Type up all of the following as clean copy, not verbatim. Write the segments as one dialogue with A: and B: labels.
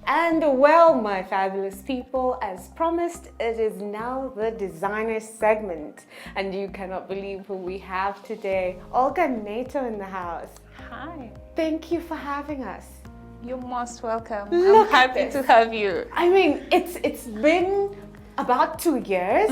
A: And well, my fabulous people, as promised, it is now the designer segment. And you cannot believe who we have today. Aulgah Nato in the house.
B: Hi.
A: Thank you for having us.
B: You're most welcome.
A: Look
B: I'm happy to have you.
A: I mean, it's been about 2 years,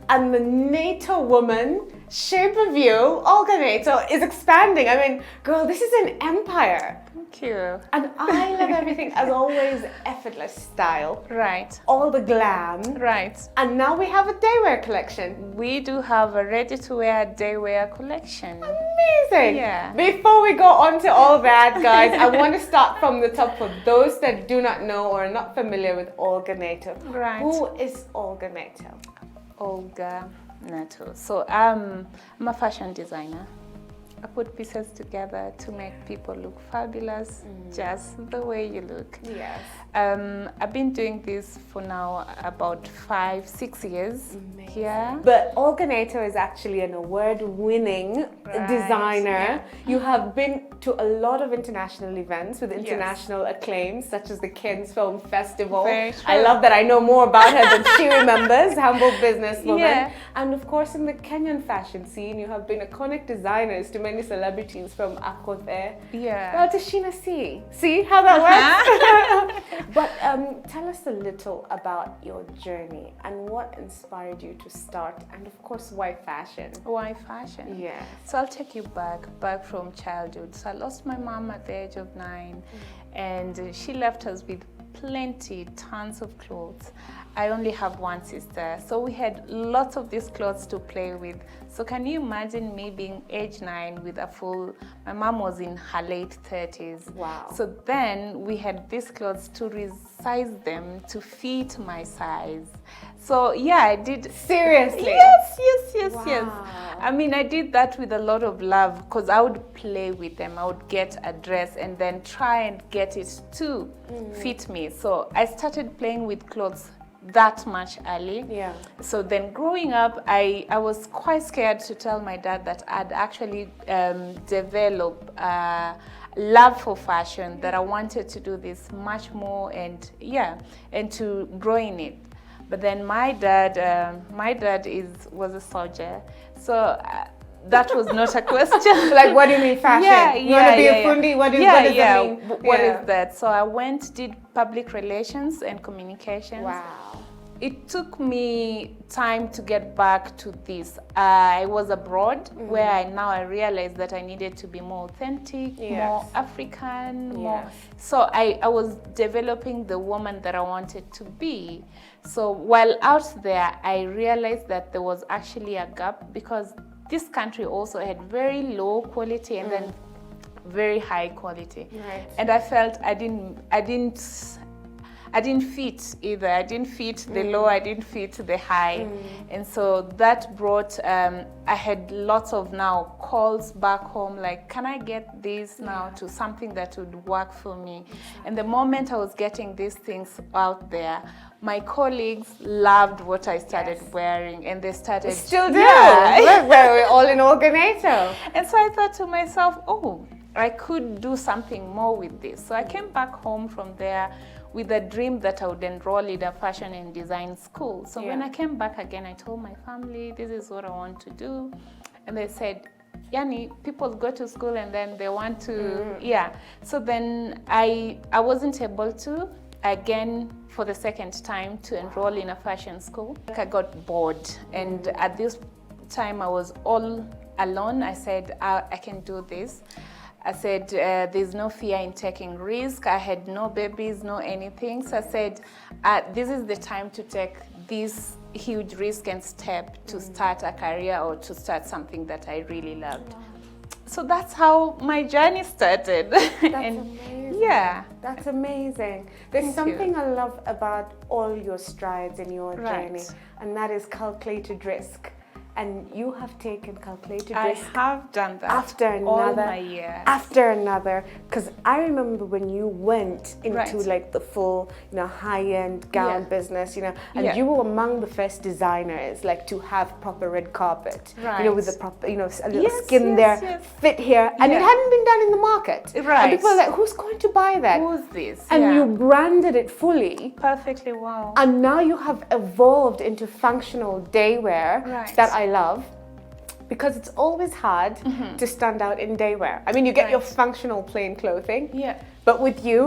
A: and the Nato woman shape of you, Aulgah Nato, is expanding. I mean, girl, this is an empire.
B: Thank you.
A: And I love everything, as always, effortless style.
B: Right.
A: All the glam.
B: Right.
A: And now we have a daywear collection.
B: We do have a ready-to-wear daywear collection.
A: Amazing.
B: Yeah.
A: Before we go on to all that, guys, I want to start from the top for those that do not know or are not familiar with Aulgah Nato.
B: Right.
A: Who is Aulgah Nato?
B: Aulgah Nato. So I'm a fashion designer. I put pieces together to make people look fabulous, just the way you look.
A: Yes.
B: I've been doing this for now about 5-6 years.
A: Amazing.
B: Here.
A: But Aulgah Nato is actually an award-winning designer.
B: Yeah.
A: You have been to a lot of international events with international acclaim, such as the Cannes Film Festival.
B: Very true.
A: I love that I know more about her than she remembers, humble businesswoman.
B: Yeah.
A: And of course, in the Kenyan fashion scene, you have been iconic designers to many celebrities from Akothe.
B: Yeah.
A: Well, to Sheena C. See how that works? But tell us a little about your journey and what inspired you to start, and of course, why fashion?
B: Why fashion?
A: Yeah.
B: So I'll take you back from childhood. So I lost my mom at the age of 9, and she left us with tons of clothes. I only have one sister, so we had lots of these clothes to play with. So can you imagine me being age 9 with a full, my mom was in her late 30s.
A: Wow.
B: So then we had these clothes to resize them to fit my size. So yeah, I did.
A: Seriously?
B: Yes.
A: Wow.
B: I mean, I did that with a lot of love because I would play with them. I would get a dress and then try and get it to fit me. So I started playing with clothes that much early.
A: Yeah.
B: So then growing up, I was quite scared to tell my dad that I'd actually developed love for fashion, that I wanted to do this much more and to grow in it. But then my dad was a soldier, so that was not a question.
A: Like, what do you mean fashion? You want to be a fundi? What does that mean?
B: What is that? So I did public relations and communications.
A: Wow.
B: It took me time to get back to this. I was abroad where I realized that I needed to be more authentic, more African, more. So I was developing the woman that I wanted to be. So while out there, I realized that there was actually a gap because this country also had very low quality and then very high quality.
A: Right.
B: And I felt I didn't fit either. I didn't fit the low, I didn't fit the high. And so that brought, I had lots of now calls back home, like, can I get this now to something that would work for me? And the moment I was getting these things out there, my colleagues loved what I started wearing, and they started...
A: Still do. We're all in Aulgah Nato.
B: And so I thought to myself, oh, I could do something more with this. So I came back home from there with a dream that I would enroll in a fashion and design school. So when I came back again, I told my family, this is what I want to do. And they said, Yani, people go to school and then they want to, So then I wasn't able to, again, for the second time, to enroll in a fashion school. I got bored, and at this time I was all alone. I said, I can do this. I said, there's no fear in taking risk. I had no babies, no anything. So I said, this is the time to take this huge risk and step to start a career or to start something that I really loved. So that's how my journey started.
A: That's amazing.
B: Yeah.
A: That's amazing. There's something I love about all your strides in your journey, and that is calculated risk and you have taken calculated
B: I
A: risk
B: have done that
A: after
B: all
A: another,
B: my years.
A: after another. Because I remember when you went into
B: Right.
A: like the full, high-end gown
B: Yeah.
A: business, and
B: Yeah.
A: you were among the first designers like to have proper red carpet,
B: Right.
A: with the proper, a little
B: Yes,
A: skin
B: yes,
A: there,
B: yes.
A: fit here, and it
B: Yeah.
A: hadn't been done in the market.
B: Right.
A: And people were like, who's going to buy that?
B: Who's this?
A: And
B: Yeah.
A: you branded it fully.
B: Perfectly well.
A: And now you have evolved into functional day wear
B: Right.
A: that I love, because it's always hard to stand out in day wear. I mean, you get your
B: Right.
A: functional plain clothing,
B: Yeah.
A: but with you,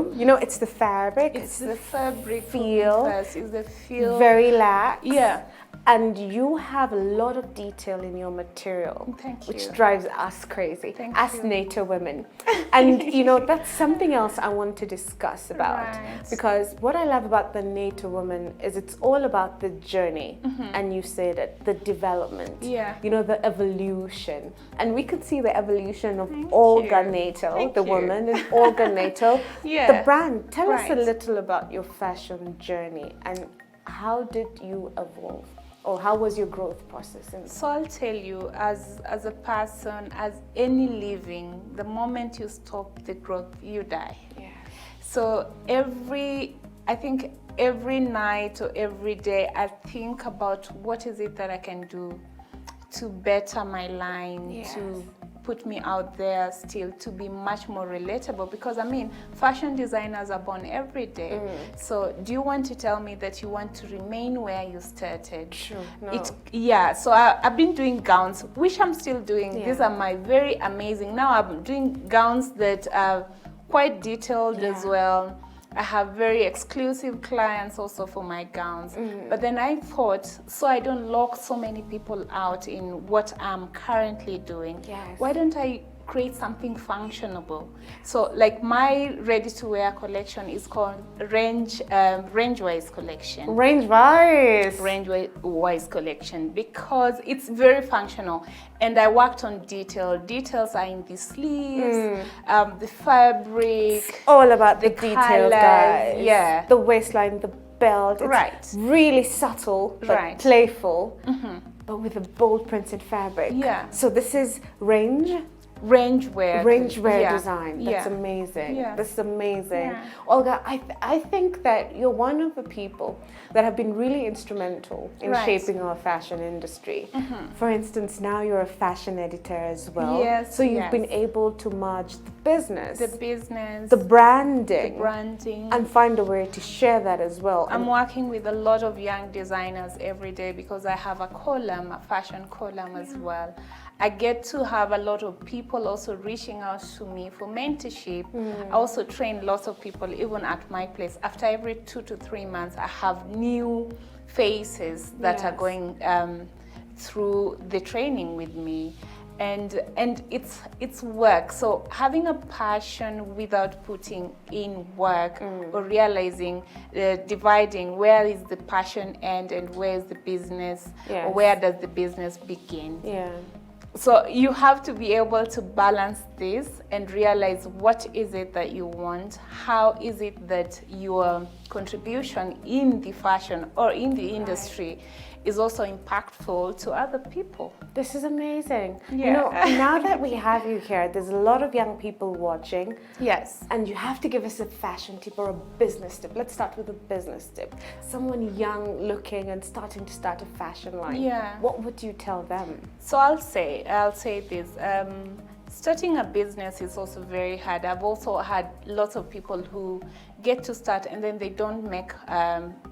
A: it's the fabric,
B: It's the fabric
A: feel,
B: first. It's the feel.
A: very lax.
B: Yeah.
A: And you have a lot of detail in your material,
B: Thank
A: which
B: you.
A: drives us crazy,
B: Thank
A: us
B: you.
A: NATO women. And that's something else I want to discuss about.
B: Right.
A: Because what I love about the NATO woman is it's all about the journey, and you said it, the development,
B: Yeah.
A: the evolution. And we could see the evolution of
B: Thank
A: Aulgah
B: you.
A: Nato,
B: Thank
A: the
B: you.
A: woman, and Aulgah Nato,
B: Yeah.
A: the brand. Tell us a
B: Right.
A: little about your fashion journey and how did you evolve? Or how was your growth process?
B: So I'll tell you, as a person, as any living, the moment you stop the growth, you die.
A: Yeah.
B: So I think every night or every day, I think about what is it that I can do to better my line,
A: Yes.
B: to put me out there still, to be much more relatable. Because fashion designers are born every day. So do you want to tell me that you want to remain where you started?
A: Sure. No.
B: So I've been doing gowns, which I'm still doing.
A: Yeah.
B: These are my very amazing. Now I'm doing gowns that are quite detailed as well. I have very exclusive clients also for my gowns. But then I thought, so I don't lock so many people out in what I'm currently doing,
A: Yes.
B: why don't I create something functionable? So like my ready-to-wear collection is called range-wise collection. Range-wise collection, because it's very functional. And I worked on detail. Details are in the sleeves, the fabric.
A: All about the
B: the
A: details,
B: colours,
A: guys.
B: yeah.
A: The waistline, the belt. It's
B: Right.
A: really subtle, but
B: Right.
A: playful, but with a bold printed fabric.
B: Yeah.
A: So this is rangewear
B: Yeah.
A: design. That's
B: Yeah.
A: amazing.
B: Yeah.
A: This is amazing.
B: Yeah.
A: Olga, I think that you're one of the people that have been really instrumental in
B: Right.
A: shaping our fashion industry. For instance, now you're a fashion editor as well.
B: Yes,
A: So you've
B: yes.
A: been able to merge the business,
B: The business,
A: the branding,
B: branding.
A: and find a way to share that as well.
B: I'm working with a lot of young designers every day because I have a column, a fashion column as well. I get to have a lot of people also reaching out to me for mentorship. I also train lots of people even at my place. After every 2 to 3 months, I have new faces that are
A: Yes.
B: going through the training with me. And it's work. So having a passion without putting in work or realizing, dividing where is the passion end and where is the business,
A: Yes.
B: or where does the business begin.
A: Yeah.
B: So you have to be able to balance this and realize what is it that you want, how is it that your contribution in the fashion or in the industry is also impactful to other people.
A: This is amazing.
B: Yeah.
A: Now that we have you here, there's a lot of young people watching.
B: Yes.
A: And you have to give us a fashion tip or a business tip. Let's start with a business tip. Someone young looking and starting to start a fashion line.
B: Yeah.
A: What would you tell them?
B: So I'll say this. Starting a business is also very hard. I've also had lots of people who get to start and then they don't make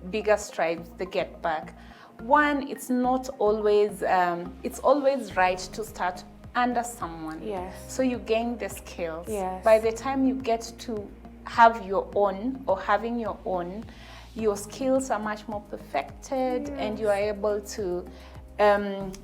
B: bigger strides, they get back. One, it's not always, it's always right to start under someone.
A: Yes.
B: So you gain the skills.
A: Yes.
B: By the time you get to have your own or having your own, your skills are much more perfected and you are able to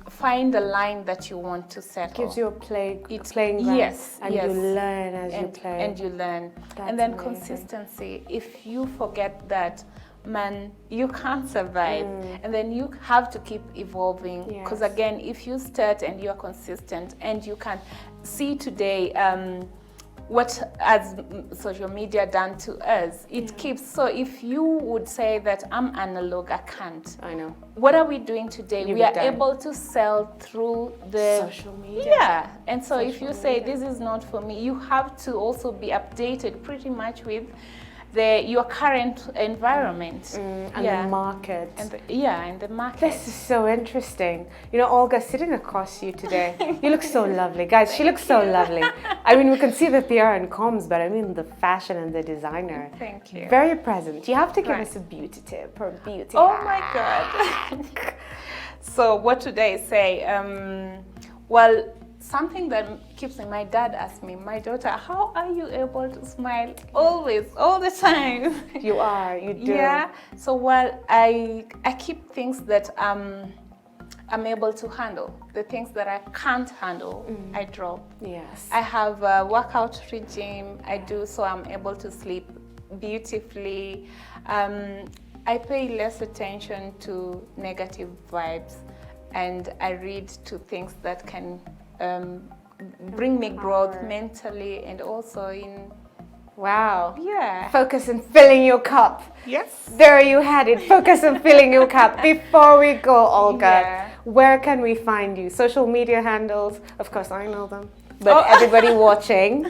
B: find the line that you want to settle.
A: Gives you a playing ground.
B: Yes,
A: And
B: yes.
A: you learn as you play.
B: And you learn.
A: That's
B: and then
A: amazing.
B: consistency. If you forget that, man, you can't survive. And then you have to keep evolving. Because
A: Yes.
B: again, if you start and you're consistent and you can see today, what has social media done to us? It keeps, so if you would say that I'm analog, I can't.
A: I know.
B: What are we doing today?
A: You've
B: We are
A: done.
B: able to sell through the
A: Social media.
B: Yeah, and so if
A: Social
B: you say
A: media.
B: this is not for me, you have to also be updated pretty much with your current environment
A: And the market.
B: and the market.
A: This is so interesting. You know, Olga, sitting across you today, you look so lovely. Guys, she looks so lovely. I mean, we can see the PR and comms, but I mean the fashion and the designer.
B: Thank you.
A: Very present. You have to give
B: Right.
A: us a beauty tip or beauty
B: Oh
A: hack.
B: my God. So what would I say? Well, something that keeps me, my dad asked me, my daughter, how are you able to smile always, all the time?
A: You are, you do.
B: Yeah. So while I keep things that I'm able to handle. The things that I can't handle, I drop.
A: Yes.
B: I have a workout regime I do, so I'm able to sleep beautifully. I pay less attention to negative vibes, and I read to things that can bring me growth mentally and also in.
A: Wow.
B: Yeah.
A: Focus on filling your cup.
B: Yes.
A: There you had it. Focus on filling your cup. Before we go, Olga, where can we find you? Social media handles. Of course, I know them. But everybody watching,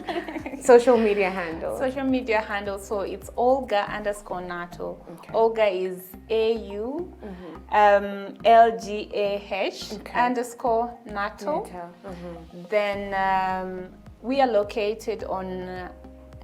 A: social media handles.
B: Social media handles. So it's Aulgah_Nato.
A: Okay.
B: Olga is AU LGAH _Nato.
A: Nato.
B: Then we are located on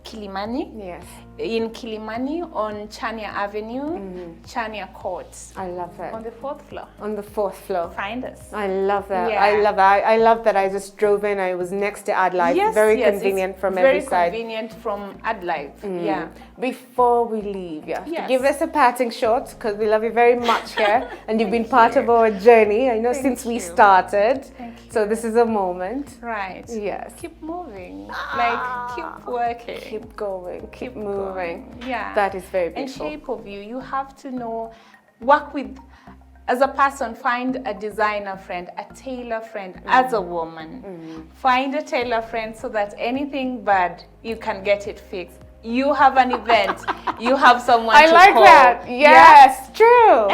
B: Kilimani.
A: Yes.
B: In Kilimani on Chania Avenue, Chania Court.
A: I love it.
B: On the 4th floor.
A: On the 4th floor.
B: Find us.
A: I love that.
B: Yeah.
A: I love that. I love that I just drove in. I was next to Adlife.
B: Yes,
A: very
B: yes,
A: convenient
B: it's
A: from every
B: very
A: side.
B: convenient from Adlife. Yeah.
A: Before we leave, you have to
B: Yes.
A: give us a parting shot because we love you very much here and you've been part of our journey. I know since we started.
B: Thank you.
A: So this is a moment.
B: Right.
A: Yes.
B: Keep moving. Like, keep working.
A: Keep going. Keep moving.
B: going. Yeah.
A: That is very
B: And
A: beautiful.
B: shape of you, you have to know, work with, as a person, find a designer friend, a tailor friend. As a woman, find a tailor friend so that anything bad, you can get it fixed. You have an event, you have someone
A: I
B: to
A: like
B: call.
A: that. Yes, true.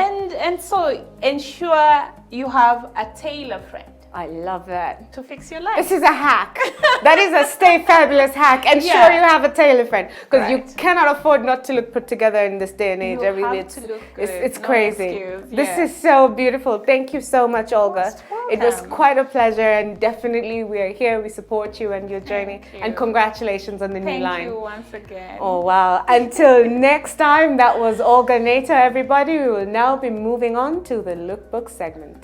B: And so ensure you have a tailor friend
A: I love that.
B: to fix your life.
A: This is a hack. That is a stay fabulous hack. Ensure
B: Yeah.
A: you have a tailor friend because you
B: Right.
A: cannot afford not to look put together in this day and age.
B: You
A: I mean,
B: have to look good.
A: it's
B: No
A: crazy.
B: excuse.
A: This
B: Yeah.
A: is so beautiful. Thank you so much, Olga.
B: Most
A: It was
B: welcome.
A: quite a pleasure, and definitely we are here. We support you and your journey.
B: Thank
A: And
B: you.
A: congratulations on the new
B: Thank
A: line.
B: you once again.
A: Oh wow. Until next time, that was Aulgah Nato, everybody. We will now be moving on to the lookbook segment.